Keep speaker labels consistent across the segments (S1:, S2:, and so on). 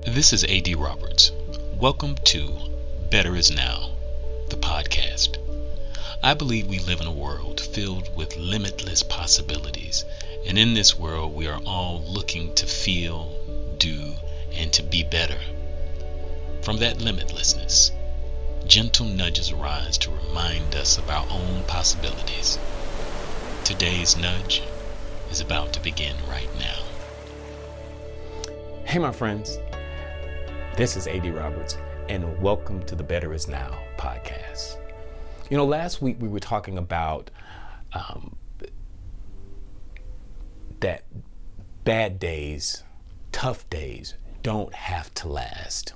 S1: This is A.D. Roberts. Welcome to Better Is Now, the podcast. I believe we live in a world filled with limitless possibilities, and in this world we are all looking to feel, do, and to be better. From that limitlessness, gentle nudges arise to remind us of our own possibilities. Today's nudge is about to begin right now.
S2: Hey, my friends. This is A.D. Roberts, and welcome to the Better Is Now podcast. You know, last week we were talking about that bad days, tough days don't have to last.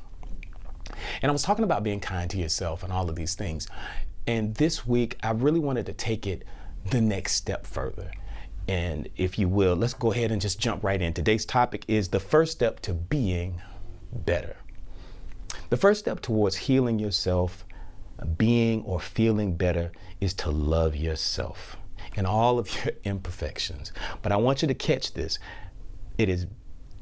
S2: And I was talking about being kind to yourself and all of these things. And this week, I really wanted to take it the next step further. And if you will, let's go ahead and just jump right in. Today's topic is the first step to being better. The first step towards healing yourself, being or feeling better, is to love yourself and all of your imperfections. But I want you to catch this. It is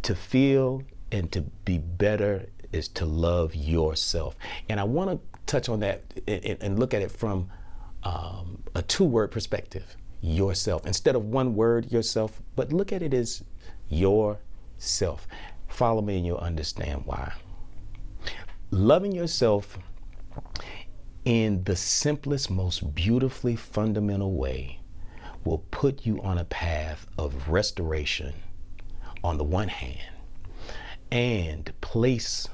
S2: to feel and to be better is to love yourself. And I want to touch on that and look at it from a two-word perspective, yourself. Instead of one word, yourself, but look at it as yourself. Follow me and you'll understand why. Loving yourself in the simplest, most beautifully fundamental way will put you on a path of restoration on the one hand and place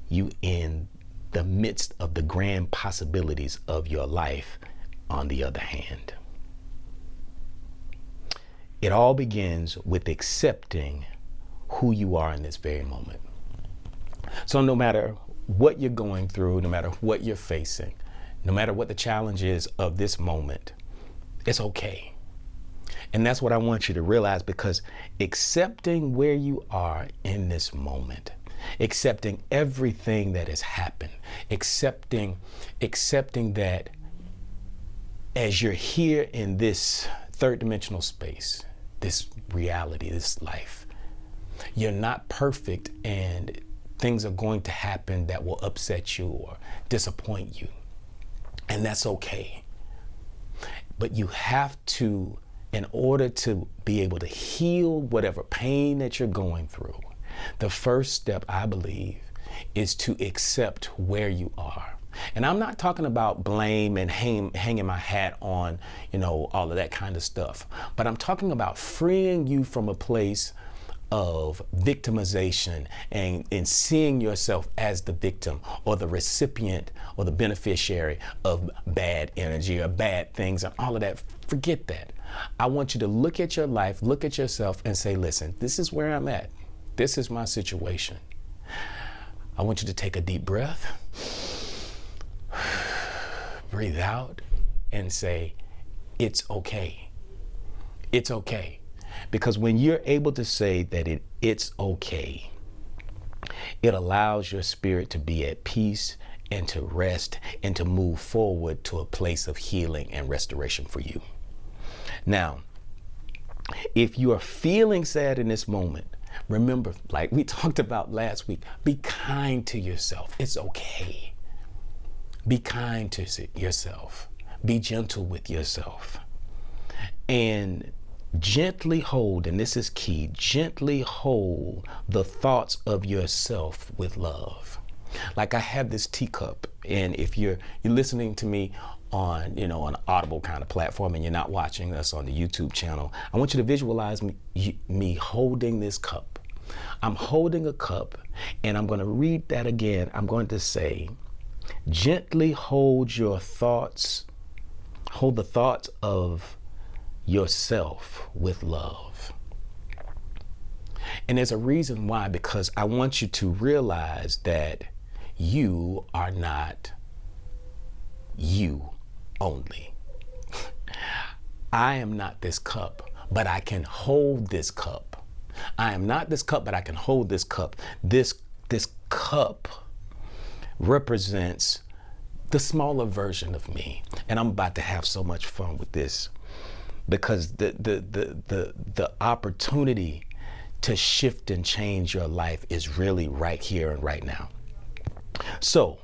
S2: you in the midst of the grand possibilities of your life on the other hand. It all begins with accepting who you are in this very moment. So no matter what you're going through, no matter what you're facing, no matter what the challenge is of this moment, it's okay. And that's what I want you to realize, because accepting where you are in this moment, accepting everything that has happened, accepting that as you're here in this third dimensional space, this reality, this life, you're not perfect and things are going to happen that will upset you or disappoint you. And that's okay. But you have to, in order to be able to heal whatever pain that you're going through, the first step, I believe, is to accept where you are. And I'm not talking about blame and hanging my hat on, all of that kind of stuff. But I'm talking about freeing you from a place of victimization and seeing yourself as the victim or the recipient or the beneficiary of bad energy or bad things and all of that. Forget that. I want you to look at your life, look at yourself and say, listen, this is where I'm at. This is my situation. I want you to take a deep breath, breathe out and say, it's okay. It's okay. Because when you're able to say that it's okay, it allows your spirit to be at peace and to rest and to move forward to a place of healing and restoration for you. Now, if you are feeling sad in this moment, remember, like we talked about last week, be kind to yourself. It's okay. Be kind to yourself. Be gentle with yourself. And gently hold, and this is key, gently hold the thoughts of yourself with love. Like I have this teacup, and if you're listening to me on, an Audible kind of platform and you're not watching us on the YouTube channel, I want you to visualize me holding this cup. I'm holding a cup, and I'm going to read that again. I'm going to say, gently hold your thoughts, hold the thoughts of yourself with love. And there's a reason why, because I want you to realize that you are not you only. I am not this cup, but I can hold this cup. I am not this cup, but I can hold this cup. This cup represents the smaller version of me. And I'm about to have so much fun with this, because the opportunity to shift and change your life is really right here and right now. So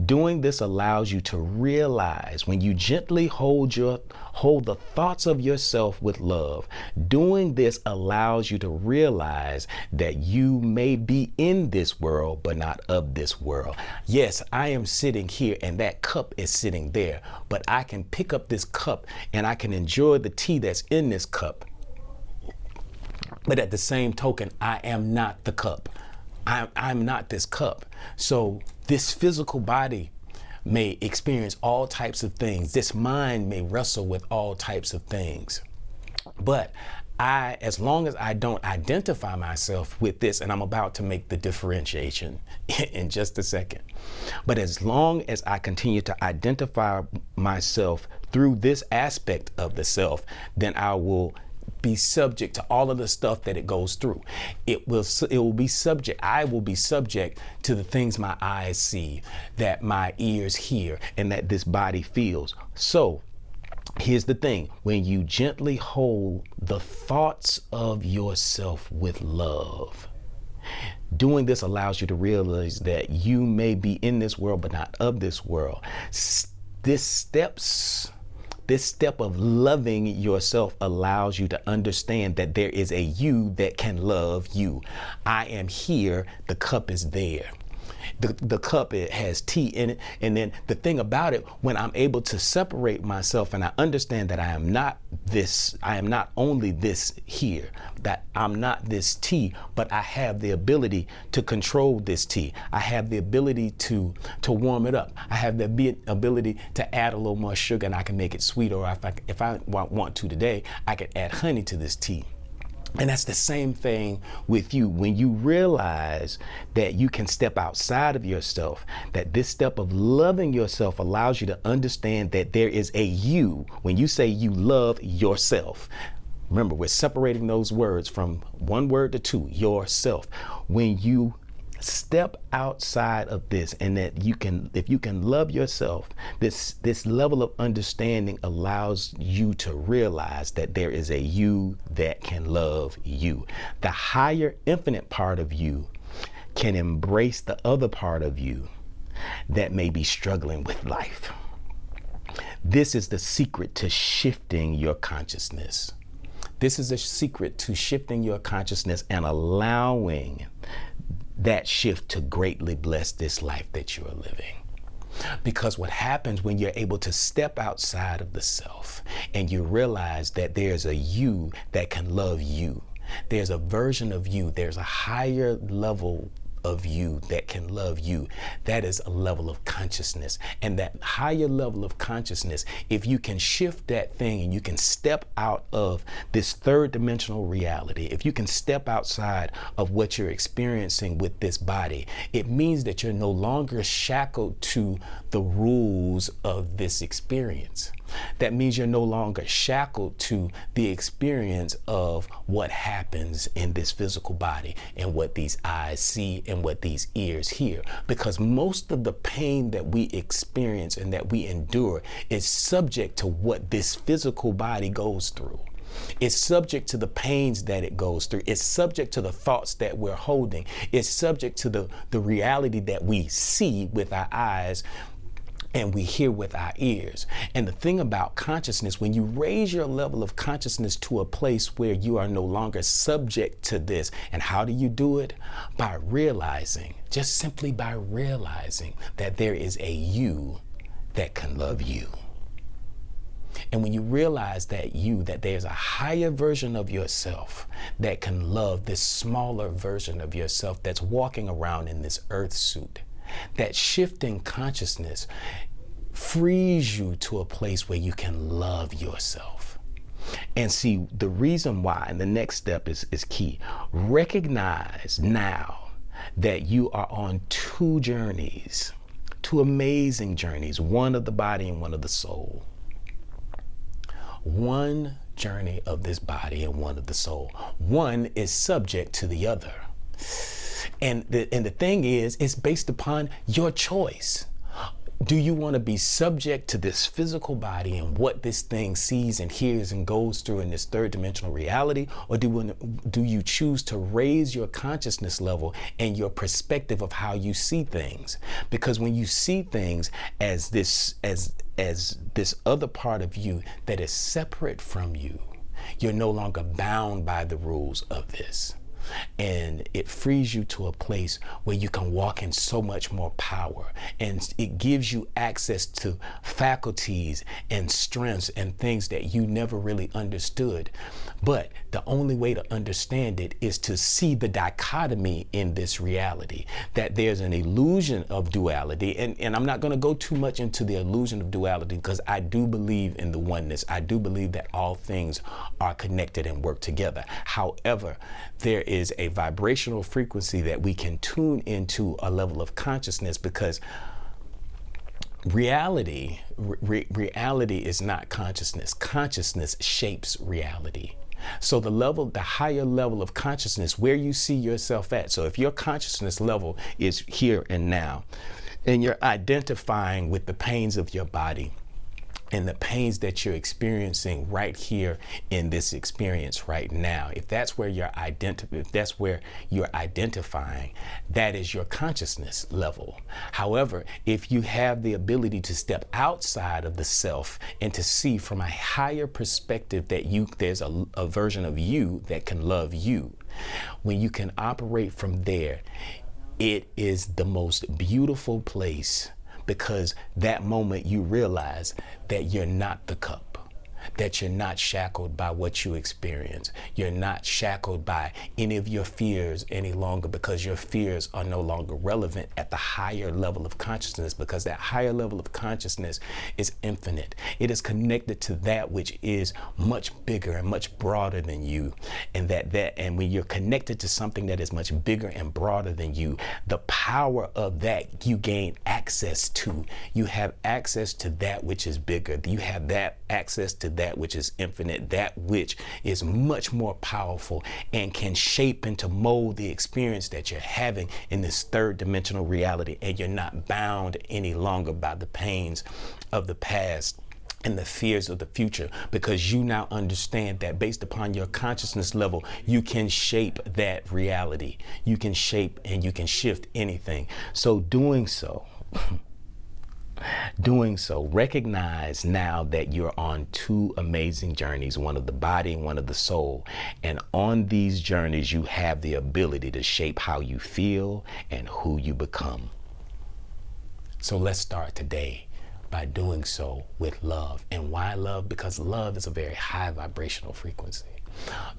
S2: doing this allows you to realize when you gently hold the thoughts of yourself with love. Doing this allows you to realize that you may be in this world, but not of this world. Yes, I am sitting here and that cup is sitting there, but I can pick up this cup and I can enjoy the tea that's in this cup. But at the same token, I am not the cup. I'm not this cup. So this physical body may experience all types of things. This mind may wrestle with all types of things. But as long as I don't identify myself with this, and I'm about to make the differentiation in just a second, but as long as I continue to identify myself through this aspect of the self, then I will be subject to all of the stuff that it goes through. I will be subject to the things my eyes see, that my ears hear, and that this body feels. So here's the thing: when you gently hold the thoughts of yourself with love, doing this allows you to realize that you may be in this world, but not of this world. This step of loving yourself allows you to understand that there is a you that can love you. I am here, the cup is there. The cup, it has tea in it. And then the thing about it, when I'm able to separate myself and I understand that I am not only this here, that I'm not this tea, but I have the ability to control this tea. I have the ability to warm it up. I have the ability to add a little more sugar and I can make it sweet. Or if I want to today, I can add honey to this tea. And that's the same thing with you. When you realize that you can step outside of yourself, that this step of loving yourself allows you to understand that there is a you. When you say you love yourself, remember, we're separating those words from one word to two, yourself. When you step outside of this, and that if you can love yourself, this level of understanding allows you to realize that there is a you that can love you. The higher infinite part of you can embrace the other part of you that may be struggling with life. This is the secret to shifting your consciousness. This is a secret to shifting your consciousness and allowing that shift to greatly bless this life that you are living. Because what happens when you're able to step outside of the self and you realize that there's a you that can love you, there's a version of you, there's a higher level of you that can love you. That is a level of consciousness. And that higher level of consciousness, if you can shift that thing and you can step out of this third dimensional reality, if you can step outside of what you're experiencing with this body, it means that you're no longer shackled to the rules of this experience. That means you're no longer shackled to the experience of what happens in this physical body and what these eyes see and what these ears hear. Because most of the pain that we experience and that we endure is subject to what this physical body goes through. It's subject to the pains that it goes through. It's subject to the thoughts that we're holding. It's subject to the reality that we see with our eyes and we hear with our ears. And the thing about consciousness, when you raise your level of consciousness to a place where you are no longer subject to this, and how do you do it? By realizing, just simply by realizing that there is a you that can love you. And when you realize that there's a higher version of yourself that can love this smaller version of yourself that's walking around in this earth suit, that shifting consciousness frees you to a place where you can love yourself. And see, the reason why, and the next step is key. Recognize now that you are on two journeys, two amazing journeys, one of the body and one of the soul. One journey of this body and one of the soul. One is subject to the other. And the thing is, it's based upon your choice. Do you want to be subject to this physical body and what this thing sees and hears and goes through in this third dimensional reality? Or do you choose to raise your consciousness level and your perspective of how you see things? Because when you see things as this other part of you that is separate from you, you're no longer bound by the rules of this. And it frees you to a place where you can walk in so much more power, and it gives you access to faculties and strengths and things that you never really understood. But the only way to understand it is to see the dichotomy in this reality, that there's an illusion of duality. And I'm not going to go too much into the illusion of duality, because I do believe in the oneness. I do believe that all things are connected and work together. However, there is a vibrational frequency that we can tune into a level of consciousness, because reality is not consciousness. Consciousness shapes reality. So the higher level of consciousness, where you see yourself at. So if your consciousness level is here and now, and you're identifying with the pains of your body and the pains that you're experiencing right here in this experience right now, if that's where you're identifying, that is your consciousness level. However, if you have the ability to step outside of the self and to see from a higher perspective that there's a version of you that can love you, when you can operate from there, it is the most beautiful place. Because that moment you realize that you're not the cup, that you're not shackled by what you experience. You're not shackled by any of your fears any longer, because your fears are no longer relevant at the higher level of consciousness, because that higher level of consciousness is infinite. It is connected to that which is much bigger and much broader than you. And when you're connected to something that is much bigger and broader than you, the power of that you gain access to. You have access to that which is bigger. You have that access to that which is infinite, that which is much more powerful and can shape and to mold the experience that you're having in this third dimensional reality. And you're not bound any longer by the pains of the past and the fears of the future, because you now understand that based upon your consciousness level, you can shape that reality. You can shape and you can shift anything. So doing so, recognize now that you're on two amazing journeys, one of the body and one of the soul. And on these journeys, you have the ability to shape how you feel and who you become. So let's start today by doing so with love. And why love? Because love is a very high vibrational frequency.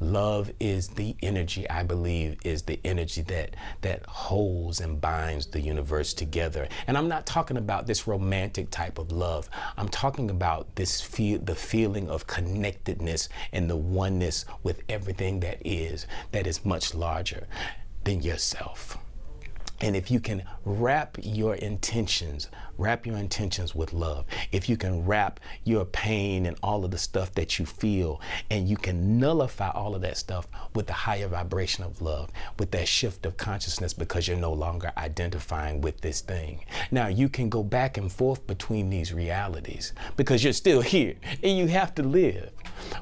S2: Love is the energy, I believe, is the energy that holds and binds the universe together. And I'm not talking about this romantic type of love. I'm talking about the feeling of connectedness and the oneness with everything that is much larger than yourself. And if you can wrap your intentions with love, if you can wrap your pain and all of the stuff that you feel, and you can nullify all of that stuff with the higher vibration of love, with that shift of consciousness, because you're no longer identifying with this thing. Now you can go back and forth between these realities, because you're still here and you have to live,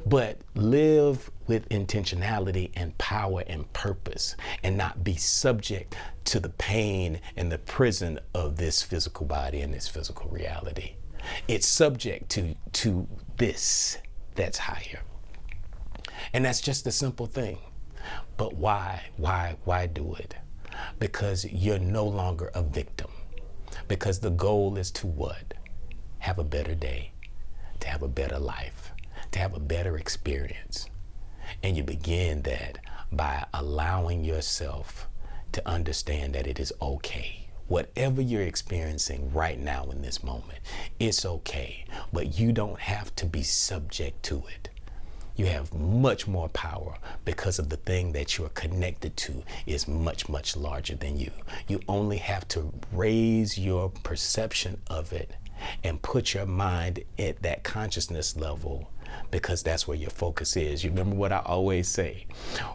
S2: but live with intentionality and power and purpose, and not be subject to the pain and the prison of this physical body and this physical reality. It's subject to this that's higher. And that's just a simple thing. But why do it? Because you're no longer a victim. Because the goal is to what? Have a better day, to have a better life, to have a better experience. And you begin that by allowing yourself to understand that it is okay. Whatever you're experiencing right now in this moment, it's okay, but you don't have to be subject to it. You have much more power, because of the thing that you're connected to is much, much larger than you. You only have to raise your perception of it and put your mind at that consciousness level because that's where your focus is. You remember what I always say,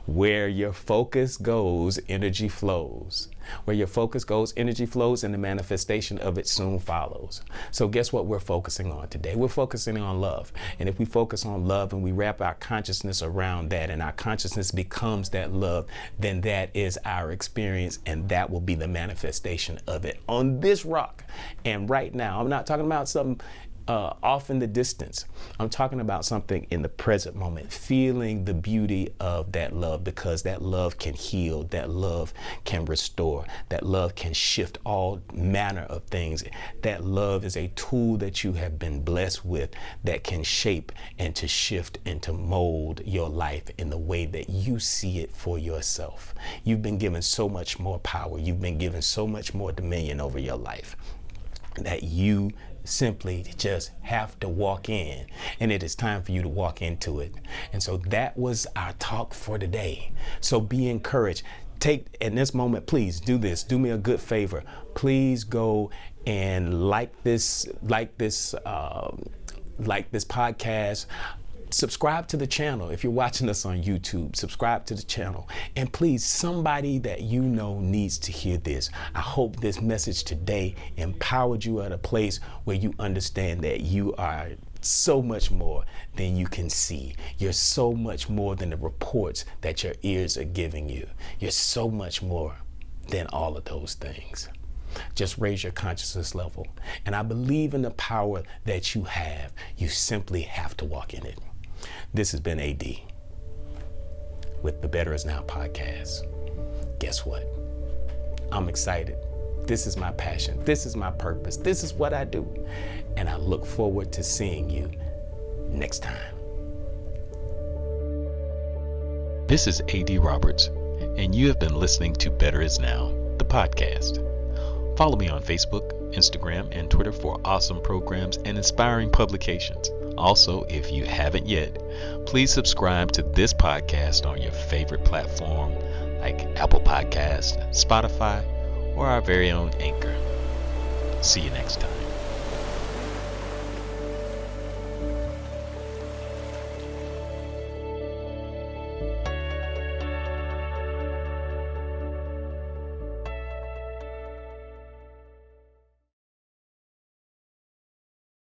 S2: where your focus goes, energy flows. Where your focus goes, energy flows, and the manifestation of it soon follows. So guess what we're focusing on today? We're focusing on love. And if we focus on love and we wrap our consciousness around that, and our consciousness becomes that love, then that is our experience, and that will be the manifestation of it on this rock. And right now, I'm not talking about something off in the distance. I'm talking about something in the present moment, feeling the beauty of that love, because that love can heal, that love can restore, that love can shift all manner of things. That love is a tool that you have been blessed with that can shape and to shift and to mold your life in the way that you see it for yourself. You've been given so much more power. You've been given so much more dominion over your life that you simply just have to walk in, and it is time for you to walk into it. And so that was our talk for today. So be encouraged. Take in this moment, please do this. Do me a good favor. Please go and like this podcast. Subscribe to the channel. If you're watching us on YouTube, subscribe to the channel. And please, somebody that you know needs to hear this. I hope this message today empowered you at a place where you understand that you are so much more than you can see. You're so much more than the reports that your ears are giving you. You're so much more than all of those things. Just raise your consciousness level. And I believe in the power that you have. You simply have to walk in it. This has been AD with the Better Is Now podcast. Guess what? I'm excited. This is my passion. This is my purpose. This is what I do. And I look forward to seeing you next time.
S1: This is AD Roberts, and you have been listening to Better Is Now, the podcast. Follow me on Facebook, Instagram, and Twitter for awesome programs and inspiring publications. Also, if you haven't yet, please subscribe to this podcast on your favorite platform like Apple Podcasts, Spotify, or our very own Anchor. See you next time.